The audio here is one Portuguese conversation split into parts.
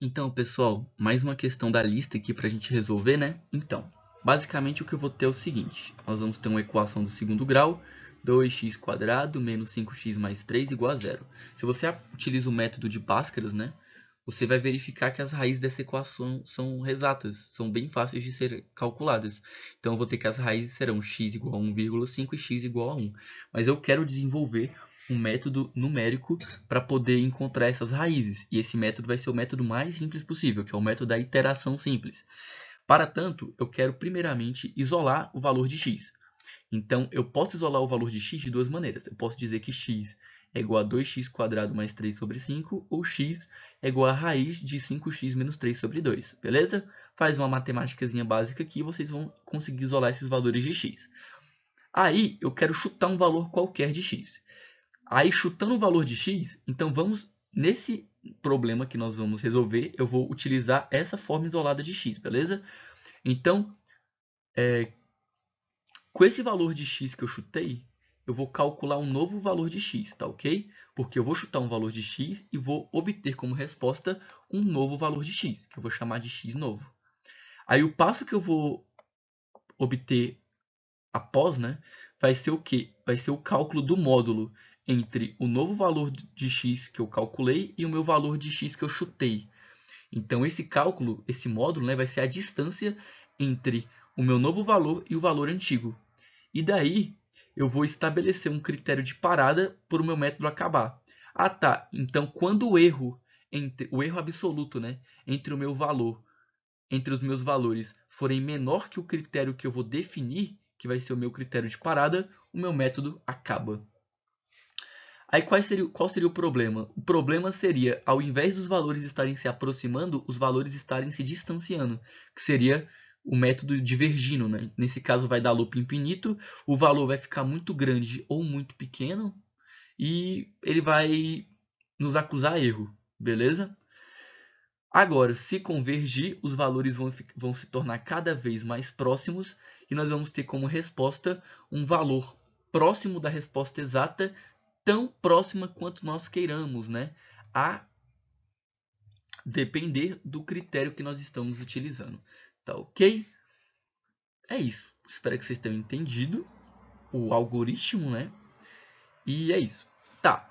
Então, pessoal, mais uma questão da lista aqui para a gente resolver, né? Então, basicamente o que eu vou ter é o seguinte. Nós vamos ter uma equação do segundo grau, 2x² menos 5x mais 3 igual a zero. Se você utiliza o método de Bhaskara, né? Você vai verificar que as raízes dessa equação são exatas, são bem fáceis de ser calculadas. Então, eu vou ter que as raízes serão x igual a 1,5 e x igual a 1. Mas eu quero desenvolver um método numérico para poder encontrar essas raízes. E esse método vai ser o método mais simples possível, que é o método da iteração simples. Para tanto, eu quero primeiramente isolar o valor de x. Então, eu posso isolar o valor de x de duas maneiras. Eu posso dizer que x é igual a 2x² mais 3 sobre 5, ou x é igual a raiz de 5x menos 3 sobre 2, beleza? Faz uma matemáticazinha básica aqui e vocês vão conseguir isolar esses valores de x. Aí, eu quero chutar um valor qualquer de x. Aí, chutando o valor de x, então vamos, nesse problema que nós vamos resolver, eu vou utilizar essa forma isolada de x, beleza? Então, com esse valor de x que eu chutei, eu vou calcular um novo valor de x, tá ok? Porque eu vou chutar um valor de x e vou obter como resposta um novo valor de x, que eu vou chamar de x novo. Aí o passo que eu vou obter após, né, vai ser o quê? Vai ser o cálculo do módulo entre o novo valor de x que eu calculei e o meu valor de x que eu chutei. Então esse cálculo, esse módulo, né, vai ser a distância entre o meu novo valor e o valor antigo. E daí eu vou estabelecer um critério de parada para o meu método acabar. Ah, tá. Então quando o erro absoluto, né, entre o meu valor, entre os meus valores forem menor que o critério que eu vou definir, que vai ser o meu critério de parada, o meu método acaba. Aí qual seria o problema? O problema seria, ao invés dos valores estarem se aproximando, os valores estarem se distanciando, que seria o método divergindo, né? Nesse caso vai dar loop infinito, o valor vai ficar muito grande ou muito pequeno e ele vai nos acusar erro, beleza? Agora, se convergir, os valores vão se tornar cada vez mais próximos e nós vamos ter como resposta um valor próximo da resposta exata, tão próxima quanto nós queiramos, né? A depender do critério que nós estamos utilizando. Tá ok? É isso. Espero que vocês tenham entendido o algoritmo, né? E é isso. Tá.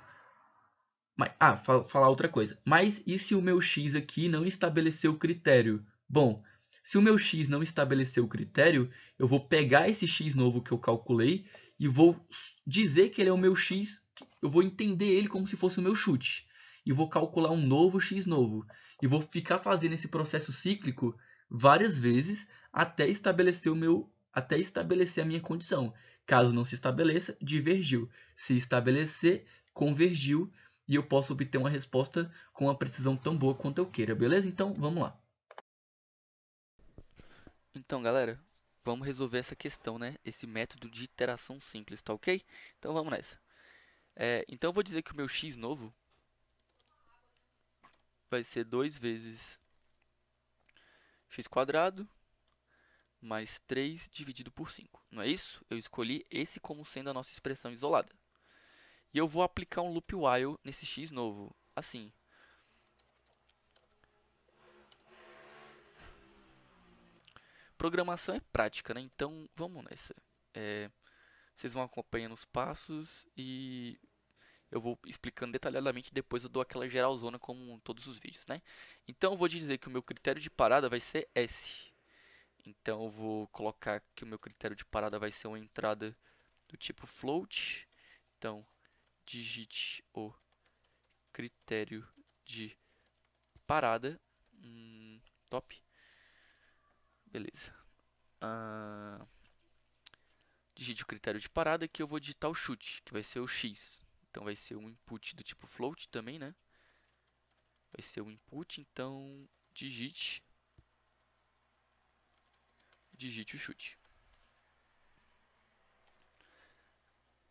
Falar outra coisa. Mas e se o meu x aqui não estabeleceu o critério? Bom, se o meu x não estabeleceu o critério, eu vou pegar esse x novo que eu calculei e vou dizer que ele é o meu x, eu vou entender ele como se fosse o meu chute. E vou calcular um novo x novo. E vou ficar fazendo esse processo cíclico várias vezes até estabelecer a minha condição. Caso não se estabeleça, divergiu. Se estabelecer, convergiu e eu posso obter uma resposta com uma precisão tão boa quanto eu queira, beleza? Então, vamos lá. Então, galera, vamos resolver essa questão, né? Esse método de iteração simples, tá ok? Então vamos nessa. Então eu vou dizer que o meu x novo vai ser 2 vezes x quadrado mais 3 dividido por 5. Não é isso? Eu escolhi esse como sendo a nossa expressão isolada. E eu vou aplicar um loop while nesse x novo. Assim, programação é prática, né? Então vamos nessa. É, Vocês vão acompanhando os passos e eu vou explicando detalhadamente, depois eu dou aquela geralzona como em todos os vídeos, né? Então eu vou dizer que o meu critério de parada vai ser S. Então eu vou colocar que o meu critério de parada vai ser uma entrada do tipo float. Então digite o critério de parada. Top. Beleza. Ah, digite o critério de parada que eu vou digitar o chute, que vai ser o X. Então vai ser um input do tipo float também, né? Vai ser o input, então digite o chute.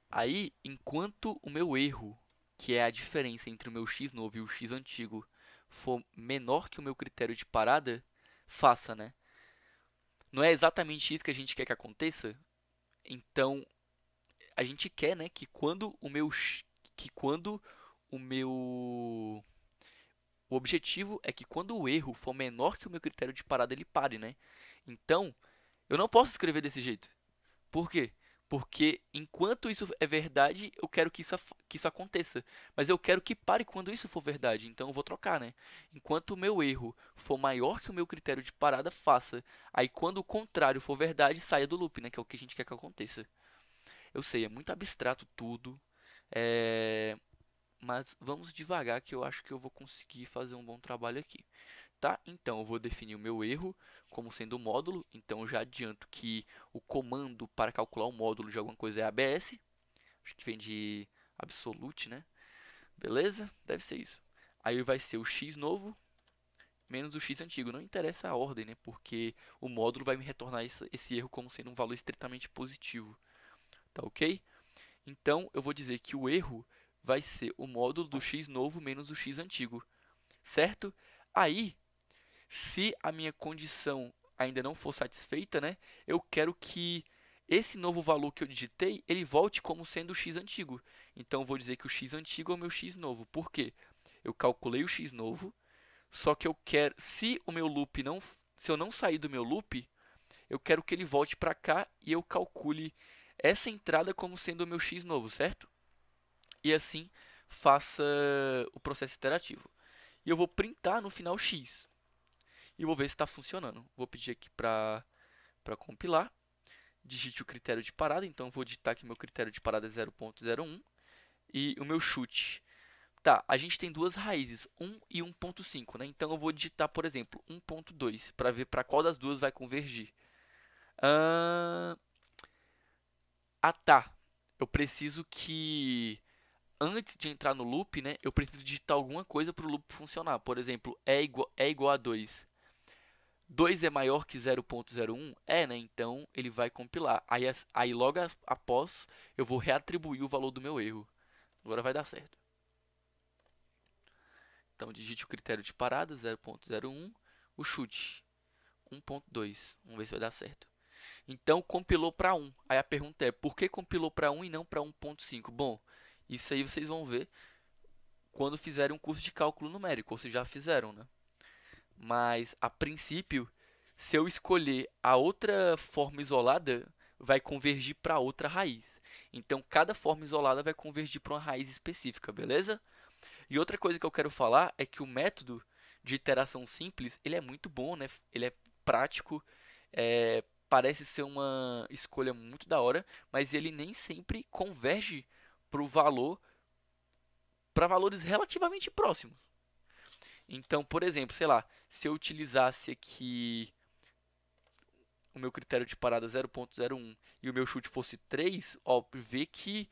Aí, enquanto o meu erro, que é a diferença entre o meu x novo e o x antigo, for menor que o meu critério de parada, faça, né? Não é exatamente isso que a gente quer que aconteça? Então, a gente quer, né, que quando o meu O objetivo é que quando o erro for menor que o meu critério de parada, ele pare, né? Então, eu não posso escrever desse jeito. Por quê? Porque enquanto isso é verdade, eu quero que isso aconteça. Mas eu quero que pare quando isso for verdade. Então eu vou trocar, né? Enquanto o meu erro for maior que o meu critério de parada, faça. Aí quando o contrário for verdade, saia do loop, né? Que é o que a gente quer que aconteça. Eu sei, é muito abstrato tudo. É... Mas vamos devagar que eu acho que eu vou conseguir fazer um bom trabalho aqui. Tá? Então eu vou definir o meu erro como sendo o módulo. Então eu já adianto que o comando para calcular o módulo de alguma coisa é ABS. Acho que vem de absolute, né? Beleza? Deve ser isso. Aí vai ser o x novo menos o x antigo. Não interessa a ordem, né? Porque o módulo vai me retornar esse erro como sendo um valor estritamente positivo. Tá ok? Então eu vou dizer que o erro vai ser o módulo do x novo menos o x antigo. Certo? Aí se a minha condição ainda não for satisfeita, né, eu quero que esse novo valor que eu digitei, ele volte como sendo o x antigo. Então, eu vou dizer que o x antigo é o meu x novo. Por quê? Eu calculei o x novo, só que eu quero, se o meu loop não, se eu não sair do meu loop, eu quero que ele volte para cá e eu calcule essa entrada como sendo o meu x novo, certo? E assim faça o processo iterativo. E eu vou printar no final x e vou ver se está funcionando. Vou pedir aqui para compilar. Digite o critério de parada, então vou digitar que meu critério de parada é 0.01 e o meu chute. Tá, a gente tem duas raízes, 1 e 1.5, né? Então eu vou digitar, por exemplo, 1.2 para ver para qual das duas vai convergir. Tá. Eu preciso que antes de entrar no loop, né, eu preciso digitar alguma coisa para o loop funcionar. Por exemplo, é igual a 2. 2 é maior que 0.01? É, né? Então ele vai compilar. Aí logo após eu vou reatribuir o valor do meu erro. Agora vai dar certo. Então digite o critério de parada 0.01, o chute 1.2. Vamos ver se vai dar certo. Então compilou para 1. Aí a pergunta é: por que compilou para 1 e não para 1.5? Bom, isso aí vocês vão ver quando fizerem um curso de cálculo numérico, ou se já fizeram, né? Mas a princípio, se eu escolher a outra forma isolada, vai convergir para outra raiz. Então, cada forma isolada vai convergir para uma raiz específica, beleza? E outra coisa que eu quero falar é que o método de iteração simples, ele é muito bom, né? Ele é prático, parece ser uma escolha muito da hora, mas ele nem sempre converge para valores relativamente próximos. Então, por exemplo, sei lá, se eu utilizasse aqui o meu critério de parada 0.01 e o meu chute fosse 3, ó, vê que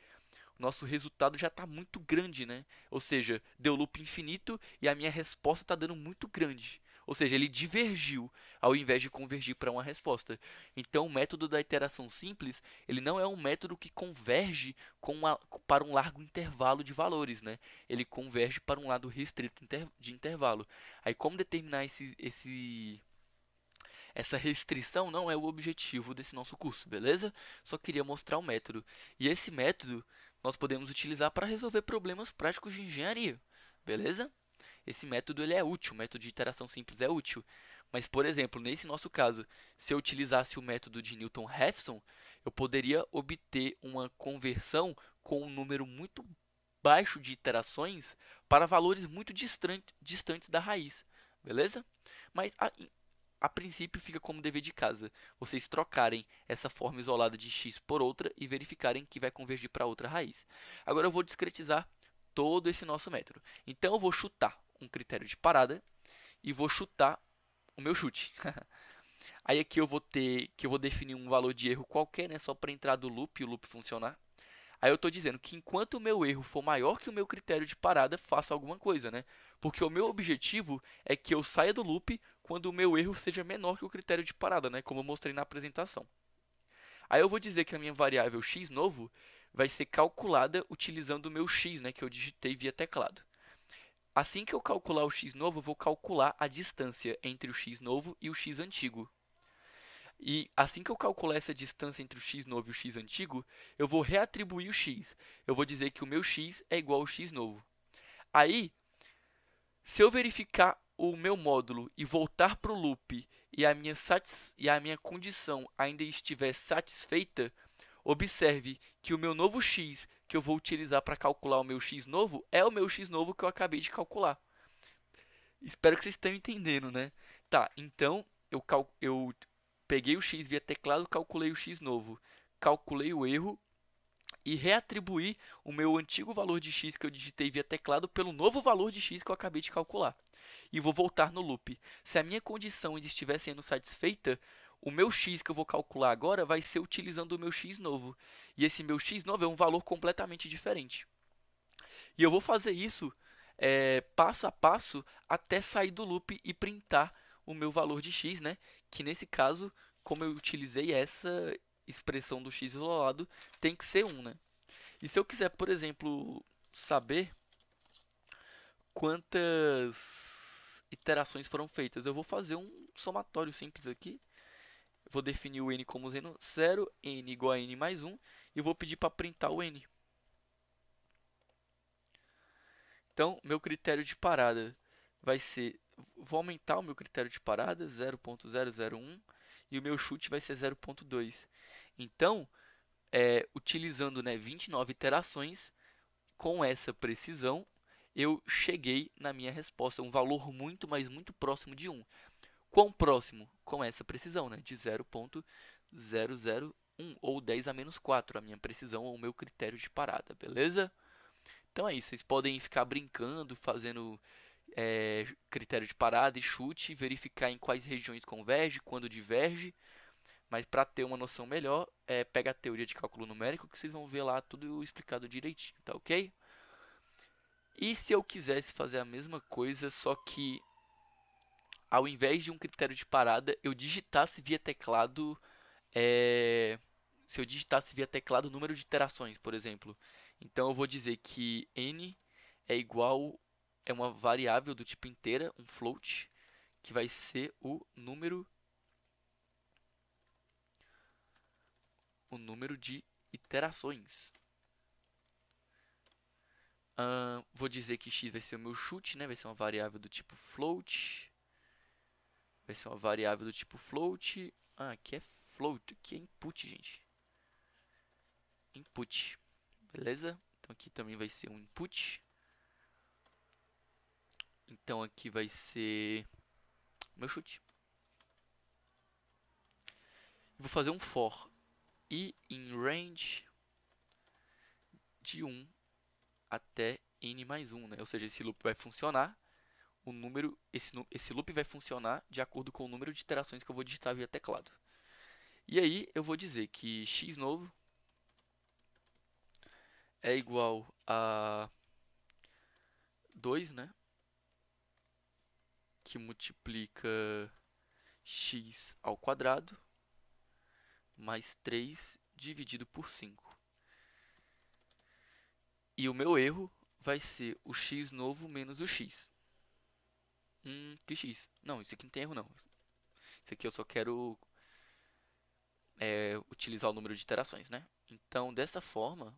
o nosso resultado já está muito grande, né? Ou seja, deu loop infinito e a minha resposta está dando muito grande. Ou seja, ele divergiu ao invés de convergir para uma resposta. Então, o método da iteração simples, ele não é um método que converge para um largo intervalo de valores, né? Ele converge para um lado restrito de intervalo. Aí, como determinar essa restrição não é o objetivo desse nosso curso, beleza? Só queria mostrar o método. E esse método nós podemos utilizar para resolver problemas práticos de engenharia, beleza? Esse método ele é útil, o método de iteração simples é útil. Mas, por exemplo, nesse nosso caso, se eu utilizasse o método de Newton-Raphson, eu poderia obter uma conversão com um número muito baixo de iterações para valores muito distantes da raiz, beleza? Mas a princípio fica como dever de casa vocês trocarem essa forma isolada de x por outra e verificarem que vai convergir para outra raiz. Agora eu vou discretizar todo esse nosso método. Então eu vou chutar um critério de parada e vou chutar o meu chute. Aí aqui eu vou definir um valor de erro qualquer, né, só para entrar do loop e o loop funcionar. Aí eu estou dizendo que enquanto o meu erro for maior que o meu critério de parada, faça alguma coisa, né? Porque o meu objetivo é que eu saia do loop quando o meu erro seja menor que o critério de parada, né? Como eu mostrei na apresentação. Aí eu vou dizer que a minha variável x novo vai ser calculada utilizando o meu x, né? Que eu digitei via teclado. Assim que eu calcular o x novo, eu vou calcular a distância entre o x novo e o x antigo. E assim que eu calcular essa distância entre o x novo e o x antigo, eu vou reatribuir o x. Eu vou dizer que o meu x é igual ao x novo. Aí, Se eu verificar o meu módulo e voltar para o loop e a minha condição ainda estiver satisfeita, observe que o meu novo x que eu vou utilizar para calcular o meu x novo é o meu x novo que eu acabei de calcular. Espero que vocês estejam entendendo, né? Tá, então eu peguei o x via teclado, calculei o x novo, calculei o erro e reatribuí o meu antigo valor de x que eu digitei via teclado pelo novo valor de x que eu acabei de calcular. E vou voltar no loop. Se a minha condição ainda estiver sendo satisfeita, o meu x que eu vou calcular agora vai ser utilizando o meu x novo. E esse meu x novo é um valor completamente diferente. E eu vou fazer isso passo a passo até sair do loop e printar o meu valor de x, né? Que nesse caso, como eu utilizei essa expressão do x isolado, tem que ser 1, né? E se eu quiser, por exemplo, saber quantas iterações foram feitas, eu vou fazer um somatório simples aqui. Vou definir o n como sendo 0, n igual a n mais 1, e vou pedir para printar o n. Então, meu critério de parada vai ser... Vou aumentar o meu critério de parada, 0.001, e o meu chute vai ser 0.2. Então, utilizando 29 iterações, com essa precisão, eu cheguei na minha resposta, um valor muito, mas muito próximo de 1. Quão próximo? Com essa precisão, né? De 0.001, ou 10 a menos 4, a minha precisão ou o meu critério de parada, beleza? Então é isso, vocês podem ficar brincando, fazendo critério de parada e chute, verificar em quais regiões converge, quando diverge, mas para ter uma noção melhor, pega a teoria de cálculo numérico que vocês vão ver lá tudo explicado direitinho, tá ok? E se eu quisesse fazer a mesma coisa, só que ao invés de um critério de parada, eu digitasse via teclado, se eu digitasse via teclado o número de iterações, por exemplo. Então eu vou dizer que n é igual, é uma variável do tipo inteira, um float, que vai ser o número de iterações. Vou dizer que x vai ser o meu chute, né? Vai ser uma variável do tipo float. Vai ser uma variável do tipo float. Aqui é float, aqui é input, gente. Input, beleza? Então aqui também vai ser um input. Então aqui vai ser meu chute. Vou fazer um for e in range de 1 até n mais 1, né? Ou seja, esse loop vai funcionar, esse loop vai funcionar de acordo com o número de iterações que eu vou digitar via teclado. E aí eu vou dizer que x novo é igual a 2, né? Que multiplica x ao quadrado mais 3 dividido por 5. E o meu erro vai ser o x novo menos o x. Que x? Não, isso aqui não tem erro não. Isso aqui eu só quero utilizar o número de iterações, né? Então, dessa forma,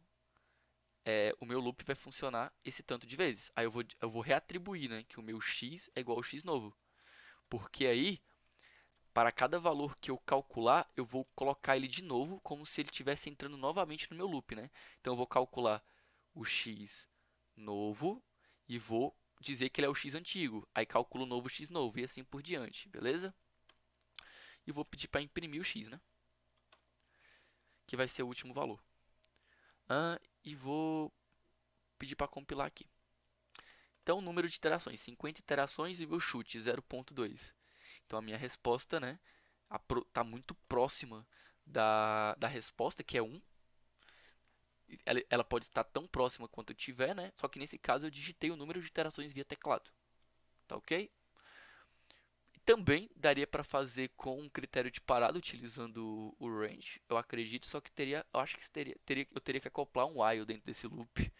o meu loop vai funcionar esse tanto de vezes. Aí eu vou reatribuir, né, que o meu x é igual ao x novo. Porque aí, para cada valor que eu calcular, eu vou colocar ele de novo, como se ele estivesse entrando novamente no meu loop, né? Então, eu vou calcular o x novo e vou dizer que ele é o x antigo. Aí calculo o novo x novo e assim por diante, beleza? E vou pedir para imprimir o x, né? Que vai ser o último valor. E vou pedir para compilar aqui. Então, o número de iterações, 50 iterações e meu chute, 0.2. Então, a minha resposta, né, está muito próxima da resposta, que é 1. Ela pode estar tão próxima quanto eu tiver, né? Só que nesse caso eu digitei o número de iterações via teclado. Tá ok? Também daria para fazer com um critério de parada utilizando o range, eu acredito, só que eu acho que eu teria que acoplar um while dentro desse loop.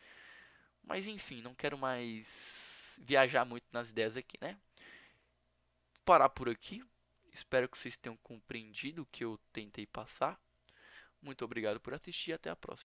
Mas enfim, não quero mais viajar muito nas ideias aqui, né? Vou parar por aqui. Espero que vocês tenham compreendido o que eu tentei passar. Muito obrigado por assistir e até a próxima.